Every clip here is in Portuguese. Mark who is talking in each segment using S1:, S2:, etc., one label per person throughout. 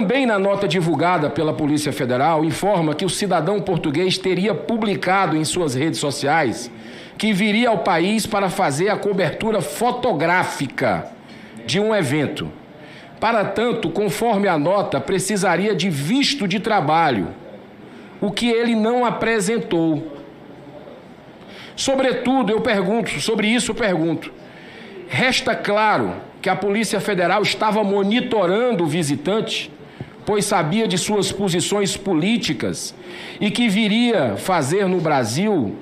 S1: Também na nota divulgada pela Polícia Federal, informa que o cidadão português teria publicado em suas redes sociais que viria ao país para fazer a cobertura fotográfica de um evento. Para tanto, conforme a nota, precisaria de visto de trabalho, o que ele não apresentou. Sobretudo, sobre isso eu pergunto, resta claro que a Polícia Federal estava monitorando o visitante, pois sabia de suas posições políticas e que viria fazer no Brasil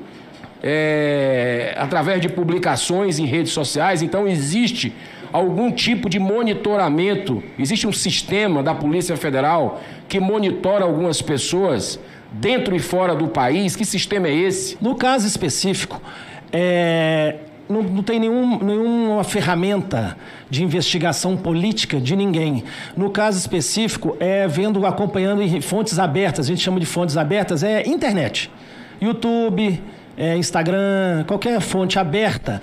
S1: através de publicações em redes sociais. Então existe algum tipo de monitoramento, existe um sistema da Polícia Federal que monitora algumas pessoas dentro e fora do país. Que sistema é esse?
S2: No caso específico, não tem nenhuma ferramenta de investigação política de ninguém. No caso específico, acompanhando em fontes abertas, a gente chama de fontes abertas, internet, YouTube, Instagram, qualquer fonte aberta.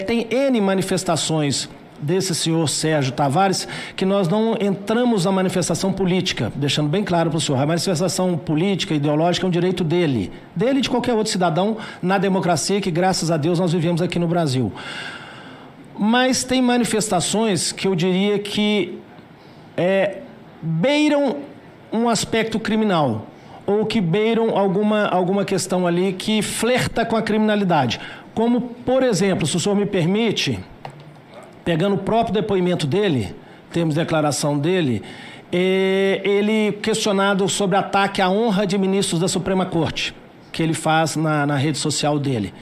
S2: Tem N manifestações desse senhor Sérgio Tavares, que nós não entramos na manifestação política, deixando bem claro para o senhor, a manifestação política, ideológica é um direito dele e de qualquer outro cidadão na democracia que, graças a Deus, nós vivemos aqui no Brasil. Mas tem manifestações que eu diria que beiram um aspecto criminal, ou que beiram alguma questão ali que flerta com a criminalidade. Como, por exemplo, se o senhor me permite, pegando o próprio depoimento dele, temos declaração dele, ele questionado sobre ataque à honra de ministros da Suprema Corte, que ele faz na rede social dele.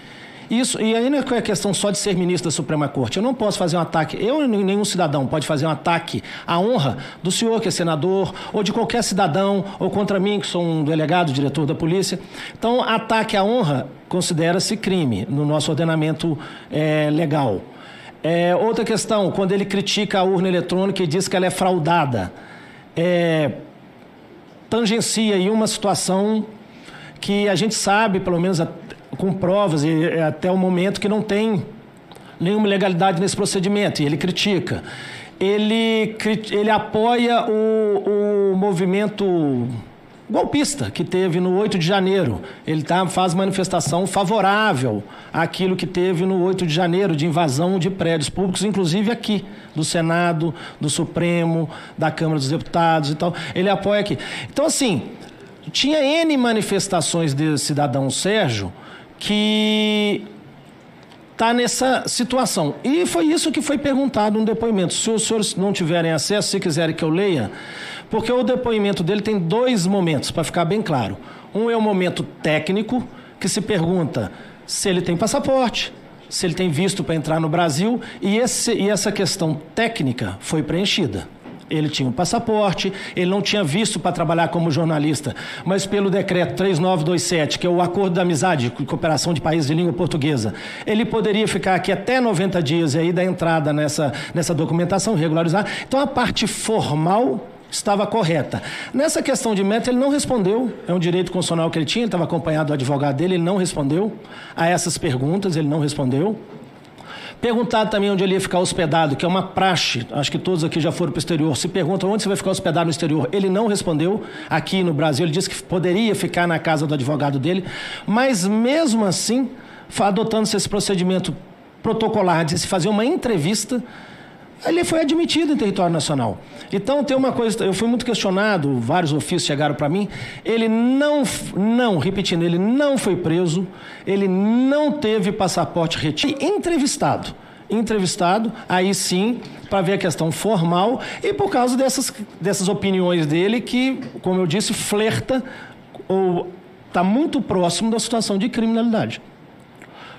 S2: Isso, e aí não é questão só de ser ministro da Suprema Corte. Eu não posso fazer um ataque, nenhum cidadão pode fazer um ataque à honra do senhor que é senador, ou de qualquer cidadão, ou contra mim, que sou um delegado, diretor da polícia. Então, ataque à honra considera-se crime no nosso ordenamento legal. Outra questão, quando ele critica a urna eletrônica e diz que ela é fraudada, tangencia aí uma situação que a gente sabe, pelo menos com provas, e até o momento que não tem nenhuma ilegalidade nesse procedimento, e ele critica. Ele apoia o movimento golpista que teve no 8 de janeiro. Ele faz manifestação favorável àquilo que teve no 8 de janeiro, de invasão de prédios públicos, inclusive aqui, do Senado, do Supremo, da Câmara dos Deputados e tal. Ele apoia aqui. Então, assim, tinha N manifestações desse cidadão Sérgio que está nessa situação. E foi isso que foi perguntado no depoimento. Se os senhores não tiverem acesso, se quiserem que eu leia, porque o depoimento dele tem 2 momentos, para ficar bem claro. Um é o momento técnico, que se pergunta se ele tem passaporte, se ele tem visto para entrar no Brasil, e essa questão técnica foi preenchida. Ele tinha um passaporte, ele não tinha visto para trabalhar como jornalista, mas pelo decreto 3927, que é o Acordo da Amizade e Cooperação de Países de Língua Portuguesa, ele poderia ficar aqui até 90 dias e aí da entrada nessa documentação, regularizar. Então, a parte formal estava correta. Nessa questão de meta, ele não respondeu, é um direito constitucional que ele tinha, ele estava acompanhado do advogado dele, ele não respondeu a essas perguntas, ele não respondeu. Perguntado também onde ele ia ficar hospedado, que é uma praxe, acho que todos aqui já foram para o exterior, se perguntam onde você vai ficar hospedado no exterior, ele não respondeu. Aqui no Brasil, ele disse que poderia ficar na casa do advogado dele, mas mesmo assim, adotando-se esse procedimento protocolar de se fazer uma entrevista, ele foi admitido em território nacional. Então, tem uma coisa, eu fui muito questionado, vários ofícios chegaram para mim, ele repetindo, ele não foi preso, ele não teve passaporte retido, entrevistado, aí sim, para ver a questão formal, e por causa dessas opiniões dele que, como eu disse, flerta ou está muito próximo da situação de criminalidade.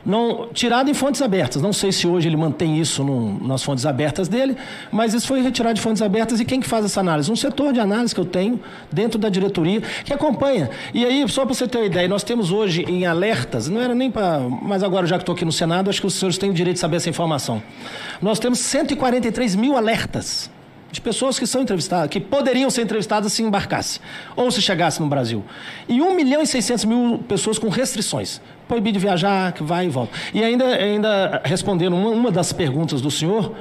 S2: Não, tirado em fontes abertas, não sei se hoje ele mantém isso nas fontes abertas dele, mas isso foi retirado de fontes abertas. E quem que faz essa análise? Um setor de análise que eu tenho dentro da diretoria que acompanha. E aí, só para você ter uma ideia, nós temos hoje em alertas, não era nem para, mas agora já que estou aqui no Senado, acho que os senhores têm o direito de saber essa informação. Nós temos 143 mil alertas de pessoas que são entrevistadas, que poderiam ser entrevistadas se embarcasse, ou se chegasse no Brasil. E 1.600.000 pessoas com restrições, proibido de viajar, que vai e volta. E ainda respondendo uma das perguntas do senhor,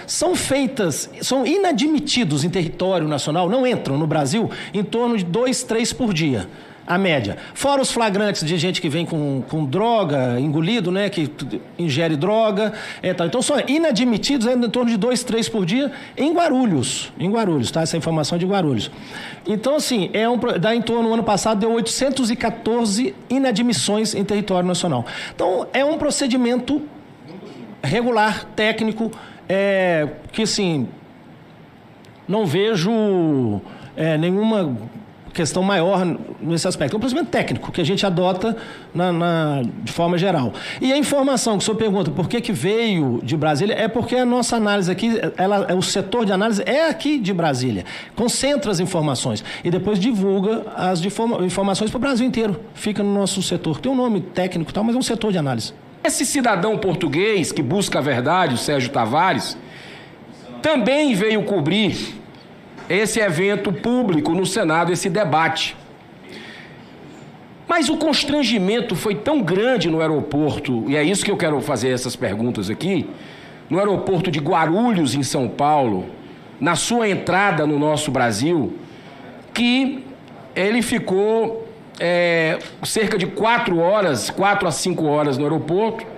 S2: são inadmitidos em território nacional, não entram no Brasil, em torno de 2, 3 por dia. A média. Fora os flagrantes de gente que vem com droga, engolido, né? Que ingere droga. Então, são inadmitidos em torno de 2, 3 por dia em Guarulhos. Em Guarulhos, tá? Essa informação é de Guarulhos. Então, assim, dá em torno, no ano passado, deu 814 inadmissões em território nacional. Então, é um procedimento regular, técnico, que, assim, não vejo nenhuma questão maior nesse aspecto. É um procedimento técnico que a gente adota de forma geral. E a informação que o senhor pergunta por que veio de Brasília é porque a nossa análise aqui, o setor de análise é aqui de Brasília. Concentra as informações e depois divulga as informações para o Brasil inteiro. Fica no nosso setor. Tem um nome técnico e tal, mas é um setor de análise.
S1: Esse cidadão português que busca a verdade, o Sérgio Tavares, também veio cobrir esse evento público no Senado, esse debate. Mas o constrangimento foi tão grande no aeroporto, e é isso que eu quero fazer essas perguntas aqui, no aeroporto de Guarulhos, em São Paulo, na sua entrada no nosso Brasil, que ele ficou cerca de 4 a 5 horas no aeroporto,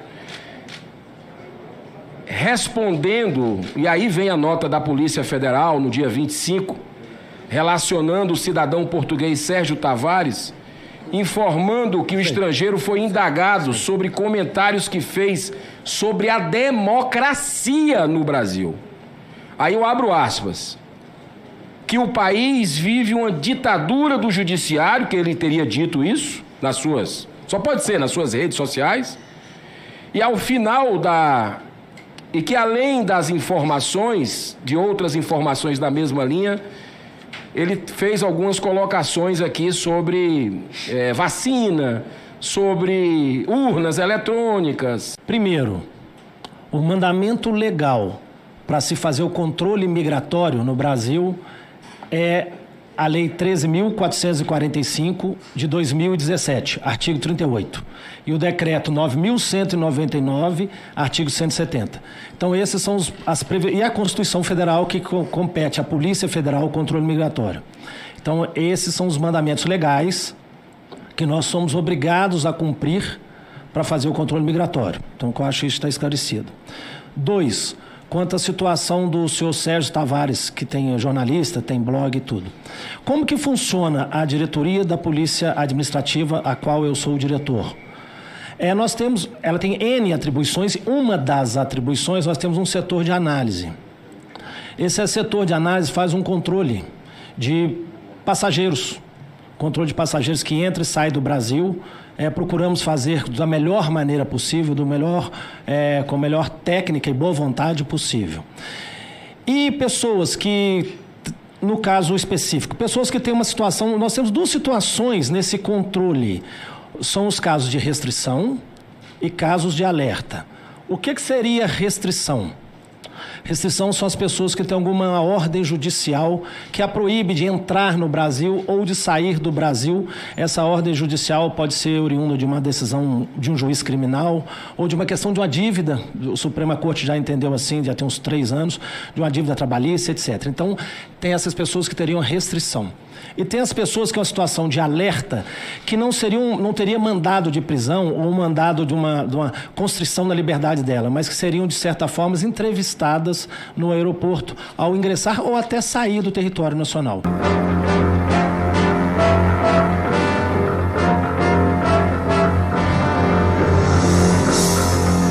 S1: respondendo, e aí vem a nota da Polícia Federal no dia 25, relacionando o cidadão português Sérgio Tavares, informando que o estrangeiro foi indagado sobre comentários que fez sobre a democracia no Brasil. Aí eu abro aspas. Que o país vive uma ditadura do judiciário, que ele teria dito isso, só pode ser nas suas redes sociais, e ao final e que além das informações, de outras informações da mesma linha, ele fez algumas colocações aqui sobre vacina, sobre urnas eletrônicas.
S2: Primeiro, o mandamento legal para se fazer o controle migratório no Brasil é a Lei 13.445 de 2017, artigo 38. E o Decreto 9.199, artigo 170. Então, esses são e a Constituição Federal que compete à Polícia Federal o controle migratório. Então, esses são os mandamentos legais que nós somos obrigados a cumprir para fazer o controle migratório. Então, eu acho que isso está esclarecido. 2. Quanto à situação do senhor Sérgio Tavares, que tem jornalista, tem blog e tudo. Como que funciona a diretoria da Polícia Administrativa, a qual eu sou o diretor? Ela tem N atribuições, e uma das atribuições nós temos um setor de análise. Esse setor de análise faz um controle de passageiros, controle de passageiros que entra e sai do Brasil. Procuramos fazer da melhor maneira possível, com a melhor técnica e boa vontade possível. E pessoas que, no caso específico, pessoas que têm uma situação, nós temos 2 situações nesse controle, são os casos de restrição e casos de alerta. O que seria restrição? Restrição são as pessoas que têm alguma ordem judicial que a proíbe de entrar no Brasil ou de sair do Brasil. Essa ordem judicial pode ser oriunda de uma decisão de um juiz criminal ou de uma questão de uma dívida. A Suprema Corte já entendeu assim, já tem uns 3 anos, de uma dívida trabalhista, etc. Então, tem essas pessoas que teriam restrição. E tem as pessoas que é uma situação de alerta, que não teria mandado de prisão ou mandado de uma constrição na liberdade dela, mas que seriam, de certa forma, entrevistadas no aeroporto ao ingressar ou até sair do território nacional.